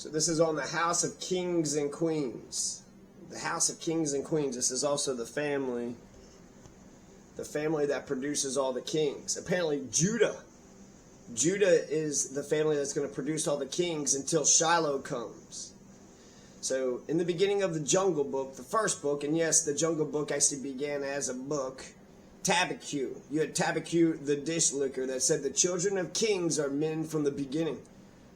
So this is on the House of Kings and Queens. The House of Kings and Queens. This is also the family that produces all the kings. Apparently Judah is the family that's going to produce all the kings until Shiloh comes. So in the beginning of the Jungle Book, the first book, and yes, the Jungle Book actually began as a book, Tabbacu. You had Tabbacu, the dish licker, that said the children of kings are men from the beginning.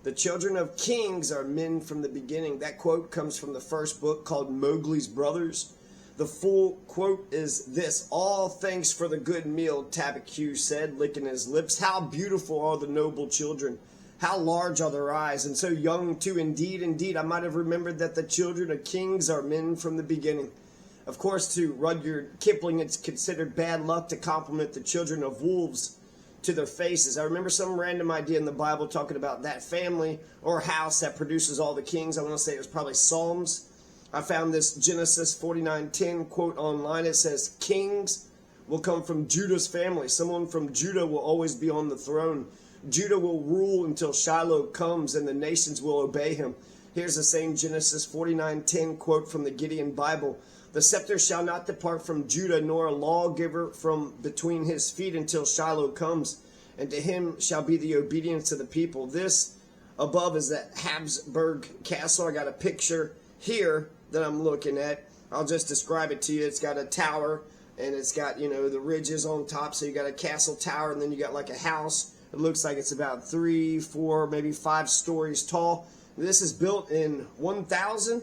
The children of kings are men from the beginning. That quote comes from the first book called Mowgli's Brothers. The full quote is this: "All thanks for the good meal," Tabbacu said, licking his lips. "How beautiful are the noble children. How large are their eyes, and so young too. Indeed, indeed, I might have remembered that the children of kings are men from the beginning." Of course, to Rudyard Kipling, it's considered bad luck to compliment the children of wolves to their faces. I remember some random idea in the Bible talking about that family or house that produces all the kings. I want to say it was probably Psalms. I found this Genesis 49:10 quote online. It says, "Kings will come from Judah's family. Someone from Judah will always be on the throne. Judah will rule until Shiloh comes, and the nations will obey him." Here's the same Genesis 49:10 quote from the Gideon Bible. "The scepter shall not depart from Judah, nor a lawgiver from between his feet until Shiloh comes, and to him shall be the obedience of the people." This above is that Habsburg castle. I got a picture here that I'm looking at. I'll just describe it to you. It's got a tower, and it's got, the ridges on top. So you got a castle tower, and then you got like a house. It looks like it's about 3, 4, maybe 5 stories tall. This is built in 1,000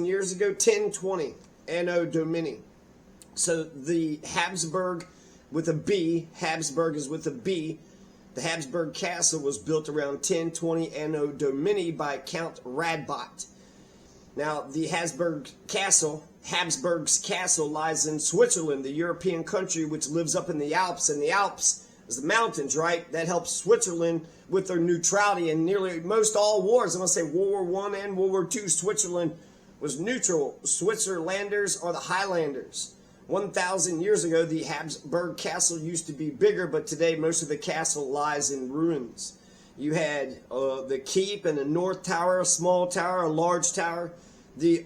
years ago, 1020, Anno Domini. So the Habsburg with a B, Habsburg is with a B. The Habsburg Castle was built around 1020 Anno Domini by Count Radbot. Now, the Habsburg's castle lies in Switzerland, the European country which lives up in the Alps, and the Alps is the mountains, right? That helps Switzerland with their neutrality in nearly most all wars. I'm going to say World War I and World War II, Switzerland was neutral. Switzerlanders are the Highlanders. 1,000 years ago, the Habsburg Castle used to be bigger, but today most of the castle lies in ruins. You had the keep and a north tower, a small tower, a large tower. The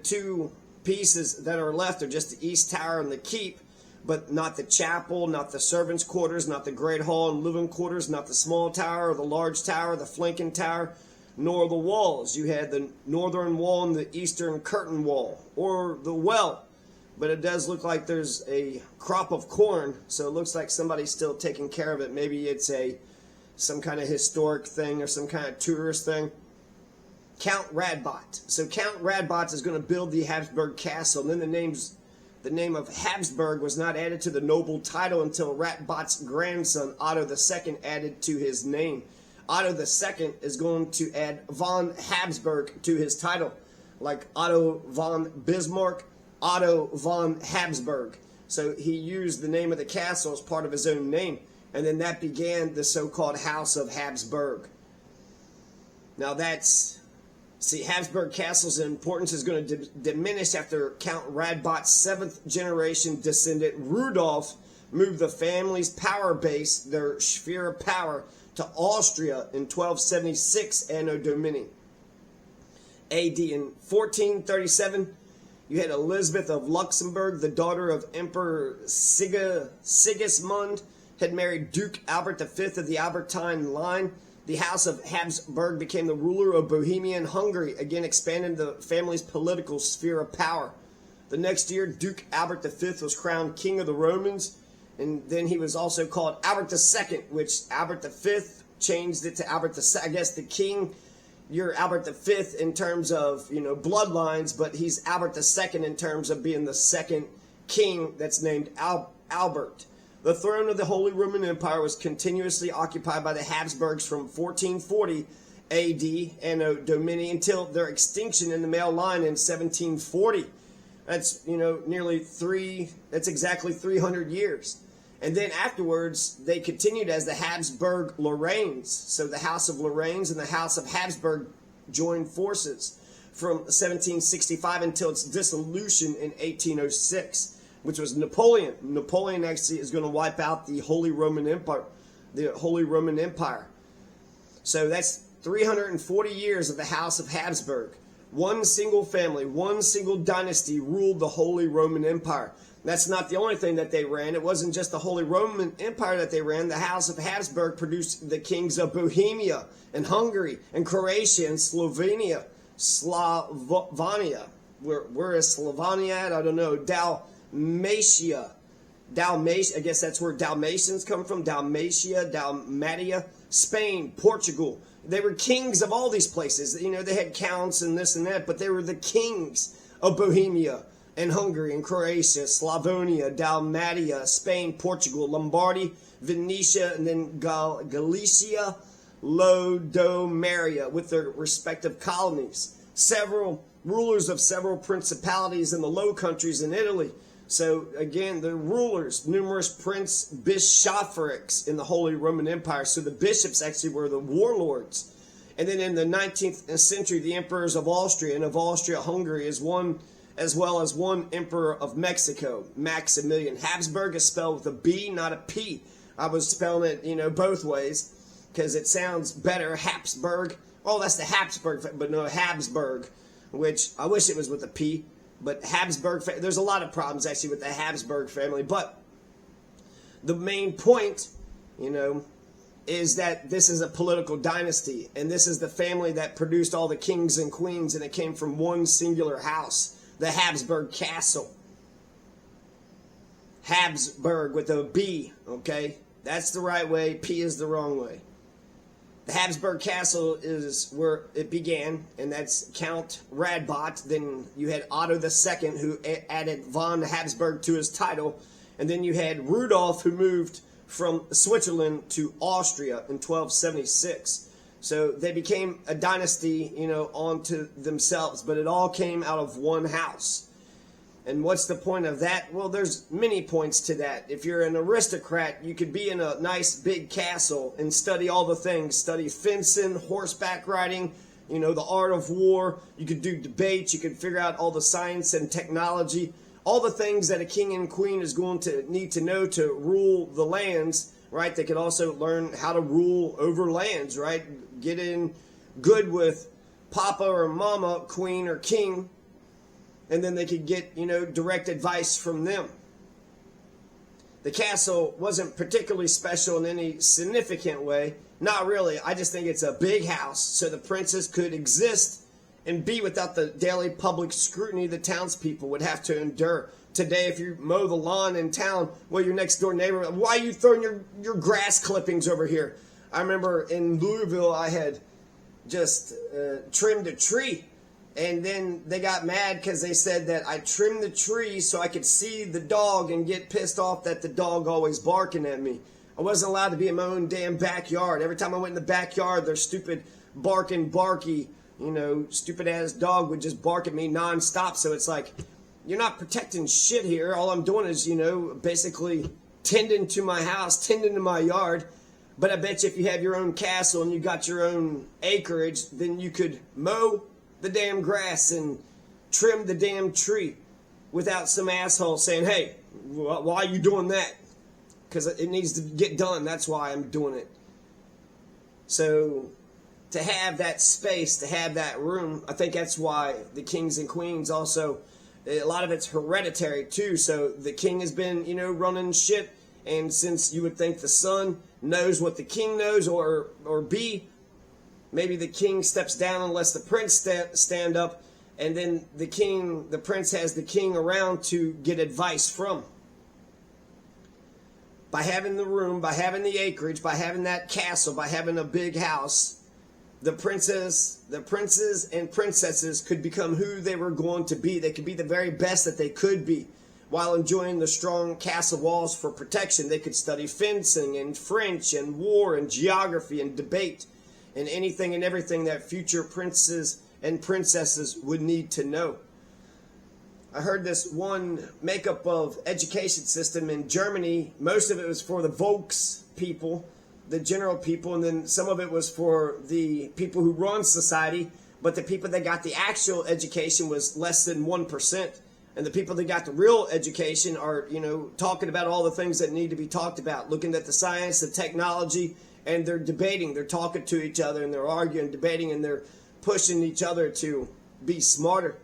2 pieces that are left are just the east tower and the keep, but not the chapel, not the servants' quarters, not the great hall and living quarters, not the small tower or the large tower, the flanking tower, nor the walls. You had the northern wall and the eastern curtain wall, or the well. But it does look like there's a crop of corn, so it looks like somebody's still taking care of it. Maybe it's some kind of historic thing or some kind of tourist thing. Count Radbot. So Count Radbot is going to build the Habsburg Castle, and then the name of Habsburg was not added to the noble title until Radbot's grandson, Otto II, added to his name. Otto II is going to add von Habsburg to his title, like Otto von Bismarck, Otto von Habsburg. So he used the name of the castle as part of his own name, and then that began the so-called House of Habsburg. Now Habsburg Castle's importance is going to diminish after Count Radbot's 7th generation descendant Rudolf moved the family's power base, their sphere of power, to Austria in 1276 Anno Domini. AD in 1437, you had Elizabeth of Luxembourg, the daughter of Emperor Sigismund, had married Duke Albert V of the Albertine line. The House of Habsburg became the ruler of Bohemia and Hungary, again expanding the family's political sphere of power. The next year, Duke Albert V was crowned King of the Romans, and then he was also called Albert II, which Albert V changed it to Albert II. I guess the king, you're Albert V in terms of, bloodlines, but he's Albert II in terms of being the second king that's named Albert. The throne of the Holy Roman Empire was continuously occupied by the Habsburgs from 1440 AD, Anno Domini, until their extinction in the male line in 1740. That's, that's exactly 300 years. And then afterwards, they continued as the Habsburg Lorraines. So the House of Lorraines and the House of Habsburg joined forces from 1765 until its dissolution in 1806. Which was Napoleon. Napoleon actually is going to wipe out the Holy Roman Empire. So that's 340 years of the House of Habsburg. One single family, one single dynasty ruled the Holy Roman Empire. That's not the only thing that they ran. It wasn't just the Holy Roman Empire that they ran. The House of Habsburg produced the kings of Bohemia and Hungary and Croatia and Slovenia. Where is Slovenia at? I don't know. Dalmatia. I guess that's where Dalmatians come from. Dalmatia. Spain, Portugal. They were kings of all these places. You know, they had counts and this and that, but they were the kings of Bohemia and Hungary and Croatia, Slavonia, Dalmatia, Spain, Portugal, Lombardy, Venetia, and then Galicia, Lodomeria, with their respective colonies. Several rulers of several principalities in the Low Countries in Italy. So again, the rulers, numerous bishoprics in the Holy Roman Empire. So the bishops actually were the warlords. And then in the 19th century, the emperors of Austria and of Austria-Hungary as well as one emperor of Mexico, Maximilian. Habsburg is spelled with a B, not a P. I was spelling it, both ways because it sounds better. Habsburg. Oh, that's the Habsburg, but no, Habsburg, which I wish it was with a P. But Habsburg, there's a lot of problems actually with the Habsburg family. But the main point, is that this is a political dynasty. And this is the family that produced all the kings and queens. And it came from one singular house, the Habsburg Castle. Habsburg with a B, okay? That's the right way. P is the wrong way. The Habsburg Castle is where it began, and that's Count Radbot. Then you had Otto II, who added von Habsburg to his title. And then you had Rudolf, who moved from Switzerland to Austria in 1276. So they became a dynasty, onto themselves. But it all came out of one house. And what's the point of that? Well, there's many points to that. If you're an aristocrat, you could be in a nice big castle and study all the things. Study fencing, horseback riding, the art of war. You could do debates. You could figure out all the science and technology. All the things that a king and queen is going to need to know to rule the lands, right? They could also learn how to rule over lands, right? Get in good with Papa or Mama, queen or king. And then they could get, direct advice from them. The castle wasn't particularly special in any significant way. Not really. I just think it's a big house so the princes could exist and be without the daily public scrutiny the townspeople would have to endure. Today, if you mow the lawn in town, well, your next door neighbor, why are you throwing your grass clippings over here? I remember in Louisville, I had just trimmed a tree. And then they got mad because they said that I trimmed the tree so I could see the dog and get pissed off that the dog always barking at me. I wasn't allowed to be in my own damn backyard. Every time I went in the backyard, their stupid barky, stupid ass dog would just bark at me nonstop. So it's like, you're not protecting shit here. All I'm doing is, basically tending to my house, tending to my yard. But I bet you if you have your own castle and you got your own acreage, then you could mow the damn grass and trim the damn tree without some asshole saying, hey, why are you doing that? Because it needs to get done. That's why I'm doing it. So to have that space, to have that room, I think that's why the kings and queens also, a lot of it's hereditary too. So the king has been, running shit. And since you would think the son knows what the king knows, or B, maybe the king steps down unless the prince stand up, and then the prince has the king around to get advice from. By having the room, by having the acreage, by having that castle, by having a big house, the princes and princesses could become who they were going to be. They could be the very best that they could be. While enjoying the strong castle walls for protection, they could study fencing and French and war and geography and debate, and anything and everything that future princes and princesses would need to know. I heard this one makeup of education system in Germany. Most of it was for the Volks people, the general people, and then some of it was for the people who run society, but the people that got the actual education was less than 1%. And the people that got the real education are, talking about all the things that need to be talked about, looking at the science, the technology, and they're debating, they're talking to each other, and they're arguing, debating, and they're pushing each other to be smarter.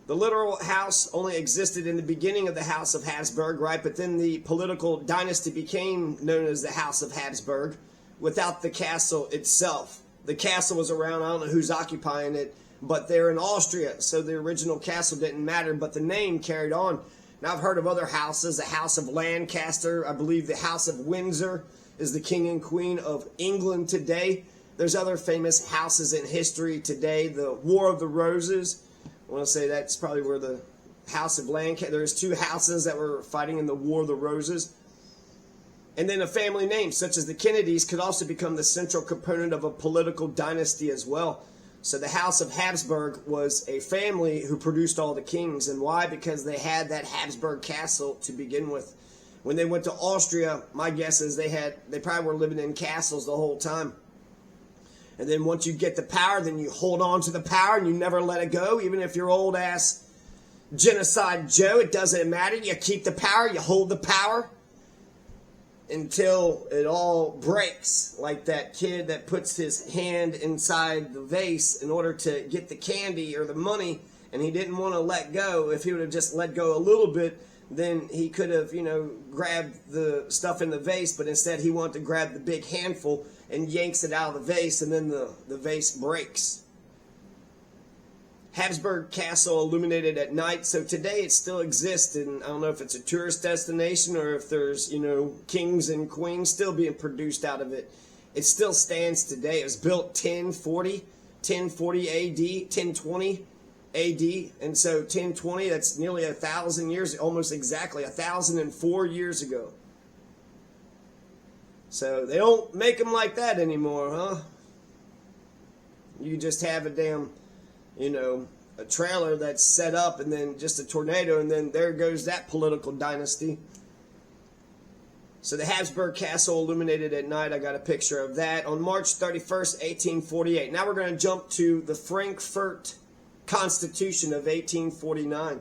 The literal house only existed in the beginning of the House of Habsburg, right? But then the political dynasty became known as the House of Habsburg without the castle itself. The castle was around, I don't know who's occupying it, but they're in Austria, so the original castle didn't matter, but the name carried on. Now I've heard of other houses, the House of Lancaster, I believe the House of Windsor is the king and queen of England today. There's other famous houses in history today, the War of the Roses. I want to say that's probably where the House of Lancaster, there's two houses that were fighting in the War of the Roses. And then a family name, such as the Kennedys, could also become the central component of a political dynasty as well. So the House of Habsburg was a family who produced all the kings. And why? Because they had that Habsburg castle to begin with. When they went to Austria, my guess is they probably were living in castles the whole time. And then once you get the power, then you hold on to the power and you never let it go. Even if you're old ass Genocide Joe, it doesn't matter. You keep the power, you hold the power until it all breaks. Like that kid that puts his hand inside the vase in order to get the candy or the money, and he didn't want to let go. If he would have just let go a little bit, then he could have, grabbed the stuff in the vase, but instead he wanted to grab the big handful and yanks it out of the vase, and then the vase breaks. Habsburg Castle illuminated at night, so today it still exists, and I don't know if it's a tourist destination or if there's, kings and queens still being produced out of it. It still stands today. It was built 1040 AD, 1020 AD, and so 1020, that's nearly 1,000 years, almost exactly 1,004 years ago. So they don't make them like that anymore, huh? You just have a damn, a trailer that's set up and then just a tornado, and then there goes that political dynasty. So the Habsburg Castle illuminated at night. I got a picture of that on March 31st, 1848. Now we're going to jump to the Frankfurt Constitution of 1849.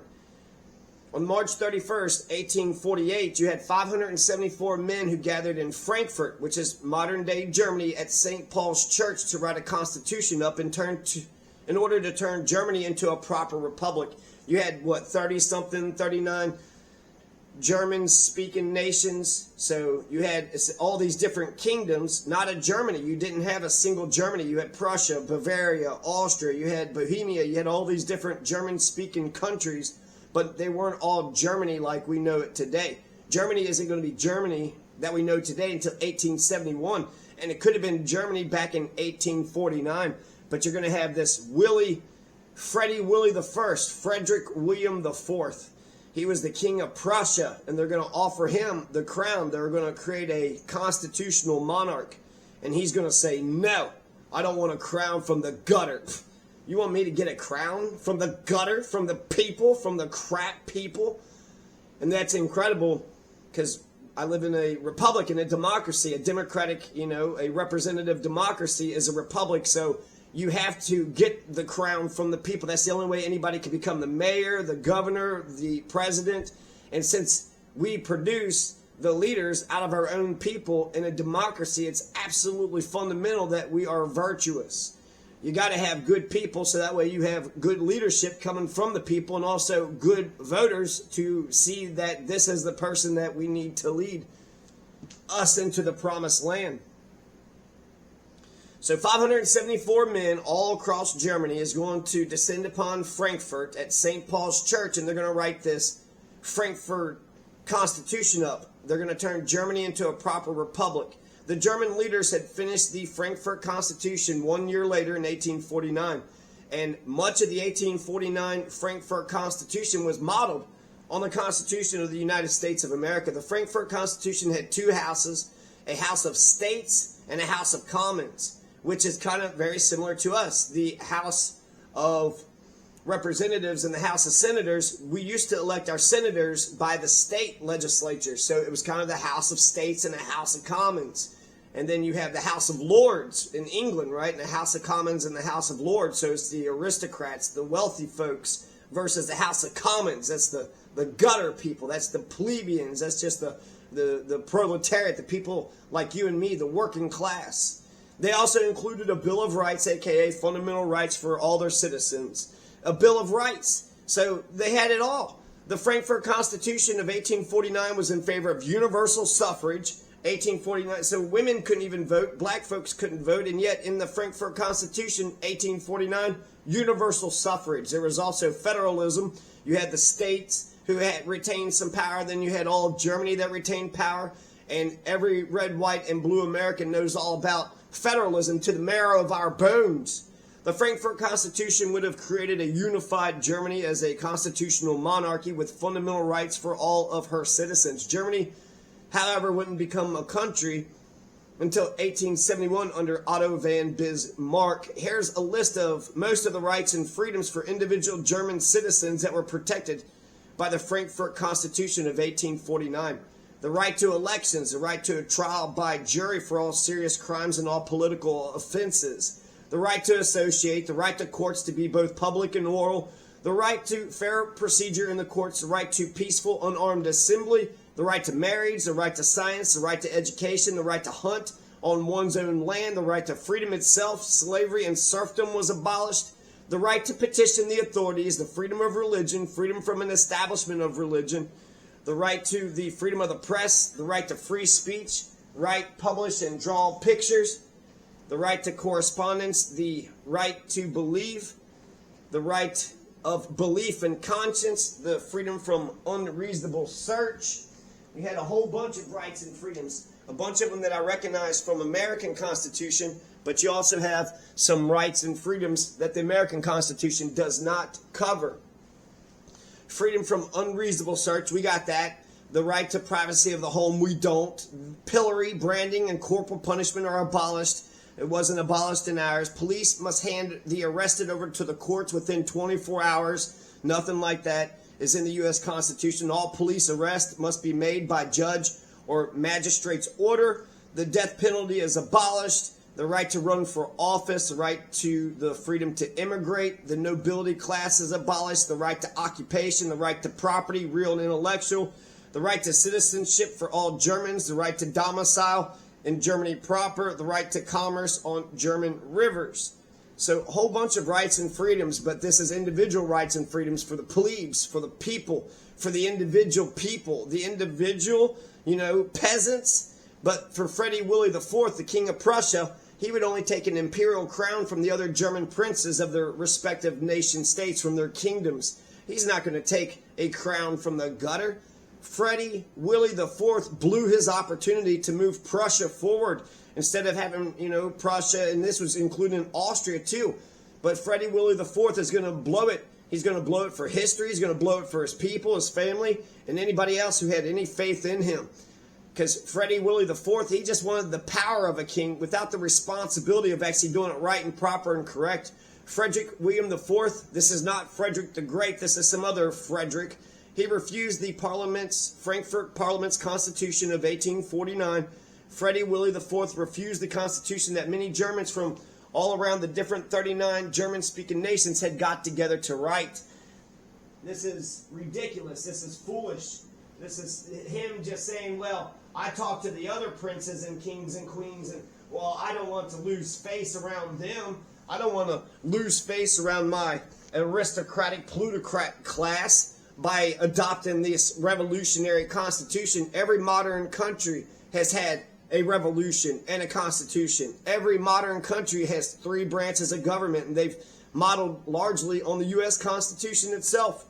On March 31st, 1848, you had 574 men who gathered in Frankfurt, which is modern-day Germany, at St. Paul's Church to write a constitution up in order to turn Germany into a proper republic. You had, 30-something, 39 German-speaking nations. So you had all these different kingdoms, not a Germany. You didn't have a single Germany. You had Prussia, Bavaria, Austria. You had Bohemia. You had all these different German-speaking countries, but they weren't all Germany like we know it today. Germany isn't going to be Germany that we know today until 1871, and it could have been Germany back in 1849. But you're going to have this Frederick William IV. He was the king of Prussia, and they're going to offer him the crown. They're going to create a constitutional monarch, and he's going to say, no, I don't want a crown from the gutter. You want me to get a crown from the gutter, from the people, from the crap people? And that's incredible, because I live in a republic, in a democracy, a democratic, a representative democracy is a republic, so you have to get the crown from the people. That's the only way anybody can become the mayor, the governor, the president. And since we produce the leaders out of our own people in a democracy, it's absolutely fundamental that we are virtuous. You got to have good people, so that way you have good leadership coming from the people, and also good voters to see that this is the person that we need to lead us into the promised land. So 574 men all across Germany is going to descend upon Frankfurt at St. Paul's Church, and they're going to write this Frankfurt Constitution up. They're going to turn Germany into a proper republic. The German leaders had finished the Frankfurt Constitution 1 year later in 1849, and much of the 1849 Frankfurt Constitution was modeled on the Constitution of the United States of America. The Frankfurt Constitution had two houses, a House of States and a House of Commons, which is kind of very similar to us. The House of Representatives and the House of Senators, we used to elect our senators by the state legislature. So it was kind of the House of States and the House of Commons. And then you have the House of Lords in England, right? And the House of Commons and the House of Lords. So it's the aristocrats, the wealthy folks, versus the House of Commons. That's the gutter people. That's the plebeians. That's just the the proletariat, the people like you and me, the working class. They also included a Bill of Rights, aka fundamental rights for all their citizens. A Bill of Rights. So they had it all. The Frankfurt Constitution of 1849 was in favor of universal suffrage. 1849, so women couldn't even vote, black folks couldn't vote, and yet in the Frankfurt Constitution, 1849, universal suffrage. There was also federalism. You had the states who had retained some power, then you had all of Germany that retained power, and every red, white, and blue American knows all about federalism to the marrow of our bones. The Frankfurt Constitution would have created a unified Germany as a constitutional monarchy with fundamental rights for all of her citizens. Germany, however, wouldn't become a country until 1871 under Otto von Bismarck. Here's a list of most of the rights and freedoms for individual German citizens that were protected by the Frankfurt Constitution of 1849. The right to elections, the right to a trial by jury for all serious crimes and all political offenses, the right to associate, the right to courts to be both public and oral, the right to fair procedure in the courts, the right to peaceful, unarmed assembly, the right to marriage, the right to science, the right to education, the right to hunt on one's own land, the right to freedom itself, slavery and serfdom was abolished, the right to petition the authorities, the freedom of religion, freedom from an establishment of religion, the right to the freedom of the press, the right to free speech, right publish and draw pictures, the right to correspondence, the right to believe, the right of belief and conscience, the freedom from unreasonable search. We had a whole bunch of rights and freedoms, a bunch of them that I recognize from American Constitution, but you also have some rights and freedoms that the American Constitution does not cover. Freedom from unreasonable search, we got that. The right to privacy of the home, we don't. Pillory, branding, and corporal punishment are abolished. It wasn't abolished in ours. Police must hand the arrested over to the courts within 24 hours. Nothing like that is in the U.S. Constitution. All police arrests must be made by judge or magistrate's order. The death penalty is abolished. The right to run for office, the right to the freedom to immigrate, the nobility class is abolished, the right to occupation, the right to property, real and intellectual, the right to citizenship for all Germans, the right to domicile in Germany proper, the right to commerce on German rivers. So a whole bunch of rights and freedoms, but this is individual rights and freedoms for the plebes, for the people, for the individual people, the individual, peasants. But for Freddie Willie IV, the King of Prussia, he would only take an imperial crown from the other German princes of their respective nation states, from their kingdoms. He's not going to take a crown from the gutter. Freddie Willie IV blew his opportunity to move Prussia forward instead of having, Prussia, and this was including Austria too. But Freddie Willie IV is going to blow it. He's going to blow it for history. He's going to blow it for his people, his family, and anybody else who had any faith in him. Because Freddie Willie IV, he just wanted the power of a king without the responsibility of actually doing it right and proper and correct. Frederick William IV, this is not Frederick the Great, this is some other Frederick. He refused the Frankfurt Parliament's Constitution of 1849. Freddie Willie IV refused the Constitution that many Germans from all around the different 39 German-speaking nations had got together to write. This is ridiculous. This is foolish. This is him just saying, well, I talked to the other princes and kings and queens, and, well, I don't want to lose face around them. I don't want to lose face around my aristocratic plutocrat class by adopting this revolutionary constitution. Every modern country has had a revolution and a constitution. Every modern country has 3 branches of government, and they've modeled largely on the U.S. Constitution itself.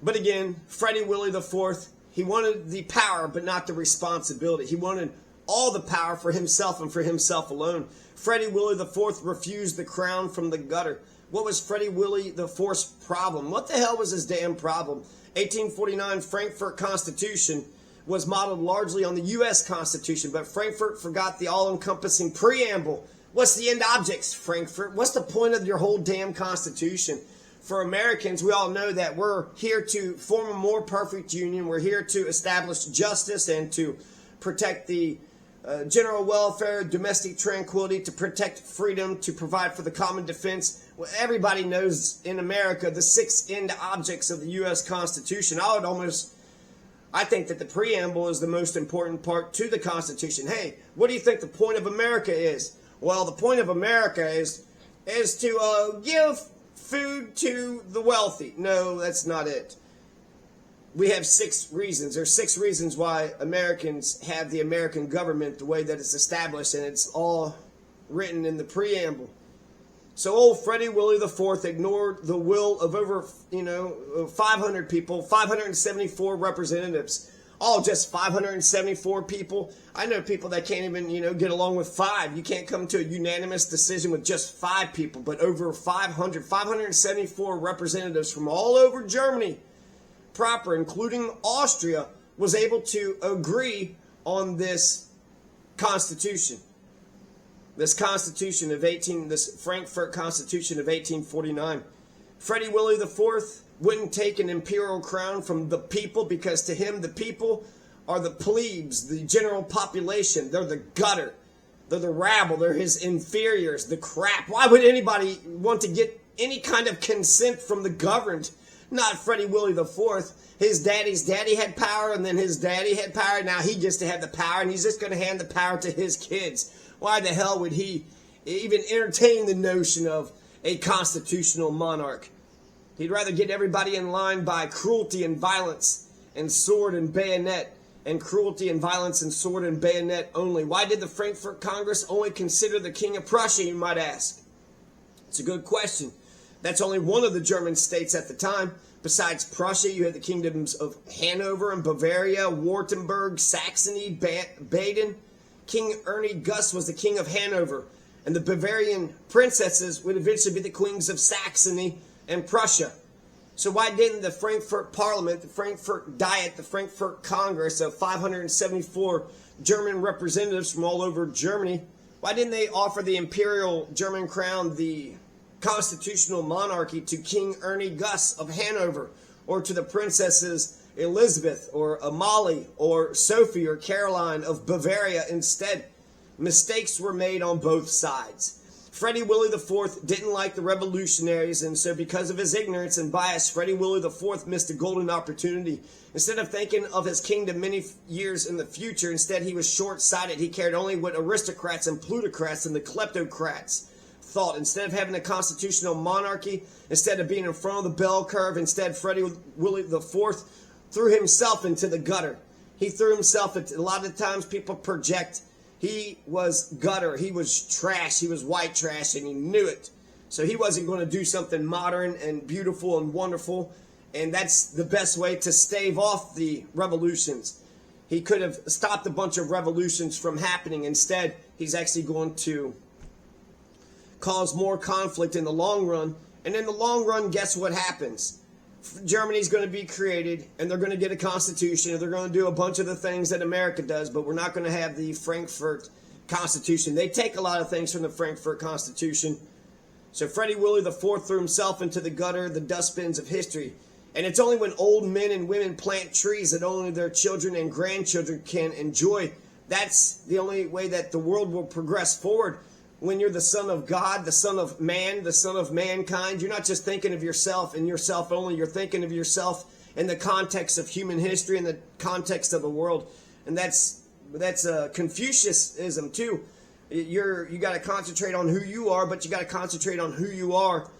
But again, Freddie Willie IV, he wanted the power but not the responsibility. He wanted all the power for himself and for himself alone. Freddie Willie IV refused the crown from the gutter. What was Freddie Willie IV's problem? What the hell was his damn problem? 1849 Frankfurt Constitution was modeled largely on the U.S. Constitution, but Frankfurt forgot the all-encompassing preamble. What's the end objects, Frankfurt? What's the point of your whole damn Constitution? For Americans, we all know that we're here to form a more perfect union. We're here to establish justice and to protect the general welfare, domestic tranquility, to protect freedom, to provide for the common defense. Well, everybody knows in America the 6 end objects of the U.S. Constitution. I would almost I think that the preamble is the most important part to the Constitution. Hey, what do you think the point of America is? Well, the point of America is to give food to the wealthy. No, that's not it. We have 6 reasons. There's 6 reasons why Americans have the American government the way that it's established, and it's all written in the preamble. So old Freddie Willie IV ignored the will of over, 500 people, 574 representatives. All just 574 people. I know people that can't even, get along with 5. You can't come to a unanimous decision with just 5 people, but over 574 representatives from all over Germany proper, including Austria, was able to agree on this Constitution. This Frankfurt Constitution of 1849. Freddie Willie IV wouldn't take an imperial crown from the people because to him the people are the plebes, the general population. They're the gutter. They're the rabble. They're his inferiors, the crap. Why would anybody want to get any kind of consent from the governed? Not Freddie Willie IV. His daddy's daddy had power, and then his daddy had power. Now he gets to have the power, and he's just going to hand the power to his kids. Why the hell would he even entertain the notion of a constitutional monarch? He'd rather get everybody in line by cruelty and violence and sword and bayonet, and cruelty and violence and sword and bayonet only. Why did the Frankfurt Congress only consider the King of Prussia, you might ask? It's a good question. That's only one of the German states at the time. Besides Prussia, you had the kingdoms of Hanover and Bavaria, Württemberg, Saxony, Baden. King Ernie Gus was the king of Hanover, and the Bavarian princesses would eventually be the queens of Saxony and Prussia. So why didn't the Frankfurt Parliament, the Frankfurt Diet, the Frankfurt Congress of 574 German representatives from all over Germany, why didn't they offer the imperial German crown, the constitutional monarchy, to King Ernie Gus of Hanover, or to the princesses Elizabeth or Amalie or Sophie or Caroline of Bavaria instead? Mistakes were made on both sides. Freddie Willie IV didn't like the revolutionaries, and so because of his ignorance and bias, Freddie Willie IV missed a golden opportunity. Instead of thinking of his kingdom many years in the future, instead he was short-sighted. He cared only what aristocrats and plutocrats and the kleptocrats thought. Instead of having a constitutional monarchy, instead of being in front of the bell curve, instead Freddie Willie IV threw himself into the gutter. He threw himself into, a lot of times people project, he was gutter, he was trash, he was white trash, and he knew it. So he wasn't going to do something modern and beautiful and wonderful, and that's the best way to stave off the revolutions. He could have stopped a bunch of revolutions from happening. Instead, he's actually going to cause more conflict in the long run, and in the long run, guess what happens? Germany's going to be created, and they're going to get a constitution, and they're going to do a bunch of the things that America does, but we're not going to have the Frankfurt Constitution. They take a lot of things from the Frankfurt Constitution. So Freddie Willie IV threw himself into the gutter, the dustbins of history. And it's only when old men and women plant trees that only their children and grandchildren can enjoy. That's the only way that the world will progress forward. When you're the son of God, the son of man, the son of mankind, you're not just thinking of yourself and yourself only. You're thinking of yourself in the context of human history, in the context of the world. And that's Confucianism too. You got to concentrate on who you are, but you got to concentrate on who you are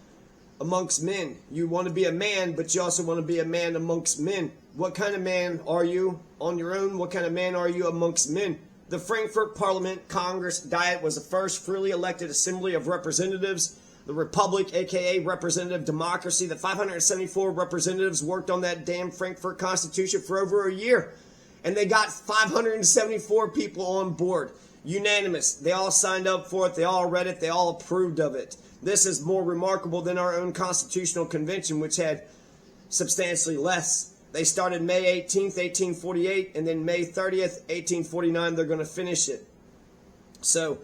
amongst men. You want to be a man, but you also want to be a man amongst men. What kind of man are you on your own? What kind of man are you amongst men? The Frankfurt Parliament Congress Diet was the first freely elected assembly of representatives. The Republic, aka representative democracy, the 574 representatives worked on that damn Frankfurt Constitution for over a year. And they got 574 people on board. Unanimous. They all signed up for it. They all read it. They all approved of it. This is more remarkable than our own Constitutional Convention, which had substantially less. They started May 18th, 1848, and then May 30th, 1849, they're going to finish it. So,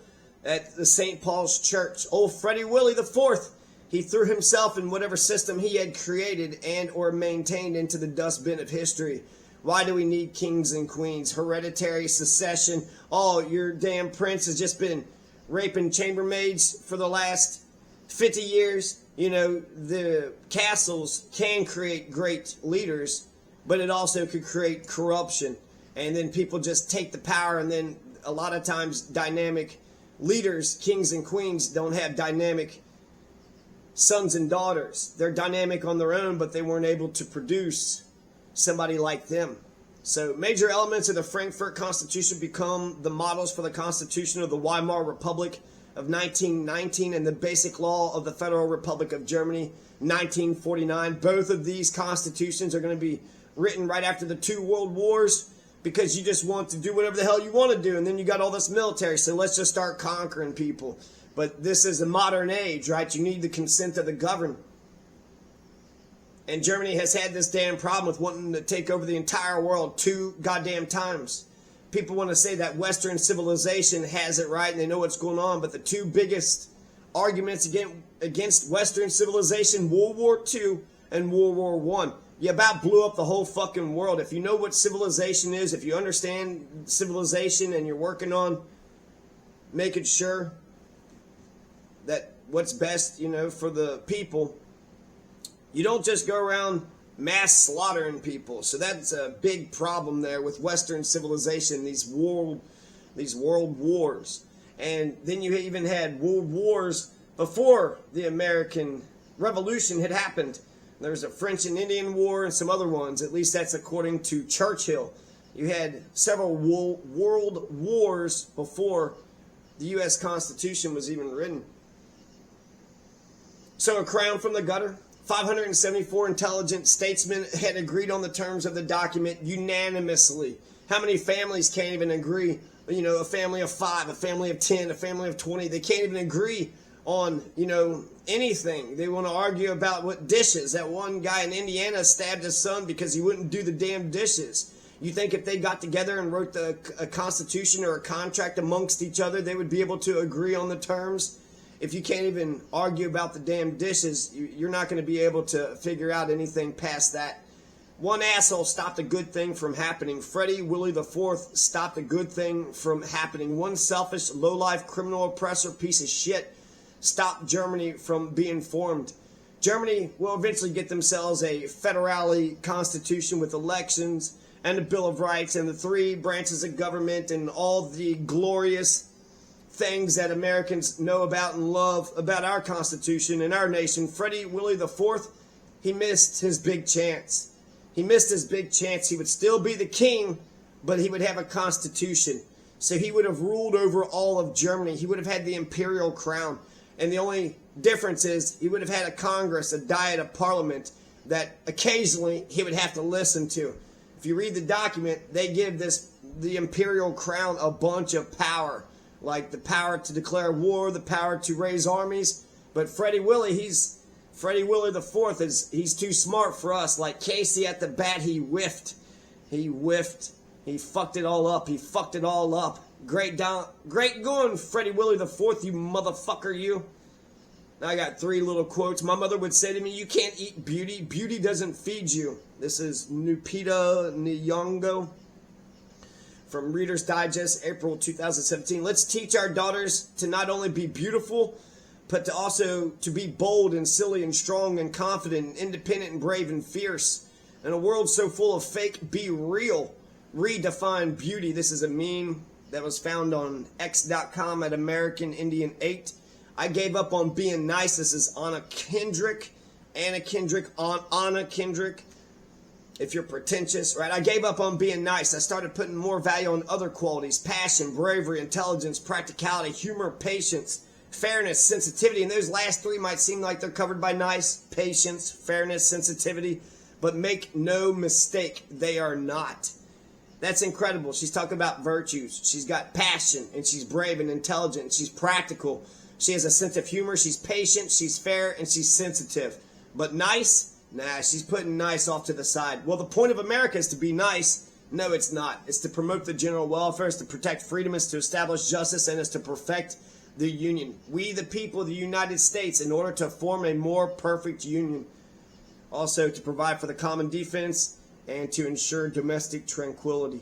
at the St. Paul's Church, old Freddie Willie IV, he threw himself in whatever system he had created and or maintained into the dustbin of history. Why do we need kings and queens? Hereditary succession. Oh, your damn prince has just been raping chambermaids for the last 50 years. You know, the castles can create great leaders, but it also could create corruption. And then people just take the power, and then a lot of times dynamic leaders, kings and queens, don't have dynamic sons and daughters. They're dynamic on their own, but they weren't able to produce somebody like them. So major elements of the Frankfurt Constitution become the models for the Constitution of the Weimar Republic of 1919 and the Basic Law of the Federal Republic of Germany, 1949. Both of these constitutions are going to be written right after the two world wars, because you just want to do whatever the hell you want to do, and then you got all this military, so let's just start conquering people. But this is a modern age, right? You need the consent of the governed. And Germany has had this damn problem with wanting to take over the entire world 2 goddamn times. People want to say that Western civilization has it right and they know what's going on, but the two biggest arguments against Western civilization, World War II and World War I. You about blew up the whole fucking world. If you know what civilization is, if you understand civilization and you're working on making sure that what's best, for the people, you don't just go around mass slaughtering people. So that's a big problem there with Western civilization, these world wars. And then you even had world wars before the American Revolution had happened. There was a French and Indian War and some other ones. At least that's according to Churchill. You had several world wars before the U.S. Constitution was even written. So a crown from the gutter. 574 intelligent statesmen had agreed on the terms of the document unanimously. How many families can't even agree? A family of 5, a family of 10, a family of 20. They can't even agree on, anything. They want to argue about what dishes. That one guy in Indiana stabbed his son because he wouldn't do the damn dishes. You think if they got together and wrote a constitution or a contract amongst each other, they would be able to agree on the terms? If you can't even argue about the damn dishes, you're not going to be able to figure out anything past that. One asshole stopped a good thing from happening. Freddie Willie IV stopped a good thing from happening. One selfish, low-life, criminal oppressor piece of shit stopped Germany from being formed. Germany will eventually get themselves a federale constitution with elections and a Bill of Rights and the 3 branches of government and all the glorious things that Americans know about and love about our Constitution and our nation. Freddie Willie IV, he missed his big chance. He missed his big chance. He would still be the king, but he would have a constitution. So he would have ruled over all of Germany. He would have had the imperial crown. And the only difference is he would have had a Congress, a diet, a parliament that occasionally he would have to listen to. If you read the document, they give the imperial crown a bunch of power. Like the power to declare war, the power to raise armies. But Freddie Willie IV he's too smart for us. Like Casey at the bat, he whiffed. He fucked it all up. He fucked it all up. Great going, Freddie Willie IV, you motherfucker, you. Now I got 3 little quotes. My mother would say to me, you can't eat beauty. Beauty doesn't feed you. This is Lupita Nyong'o from Reader's Digest, April 2017. Let's teach our daughters to not only be beautiful, but to also to be bold and silly and strong and confident and independent and brave and fierce. In a world so full of fake, be real. Redefine beauty. This is a meme that was found on x.com at American Indian 8. I gave up on being nice. This is Anna Kendrick. Anna Kendrick. If you're pretentious, right? I gave up on being nice. I started putting more value on other qualities: passion, bravery, intelligence, practicality, humor, patience, fairness, sensitivity. And those last 3 might seem like they're covered by nice: patience, fairness, sensitivity. But make no mistake, they are not. That's incredible. She's talking about virtues. She's got passion, and she's brave and intelligent, and she's practical. She has a sense of humor. She's patient, she's fair, and she's sensitive. But nice? Nah, she's putting nice off to the side. Well, the point of America is to be nice. No, it's not. It's to promote the general welfare. It's to protect freedom. It's to establish justice. And it's to perfect the union. We, the people of the United States, in order to form a more perfect union. Also, to provide for the common defense and to ensure domestic tranquility.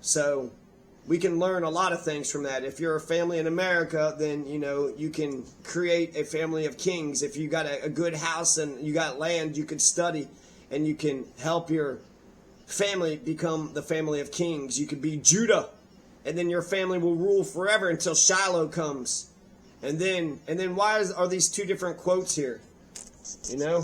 So, we can learn a lot of things from that. If you're a family in America, then, you can create a family of kings. If you got a good house and you got land, you could study and you can help your family become the family of kings. You could be Judah, and then your family will rule forever until Shiloh comes. And then why are these two different quotes here? You know?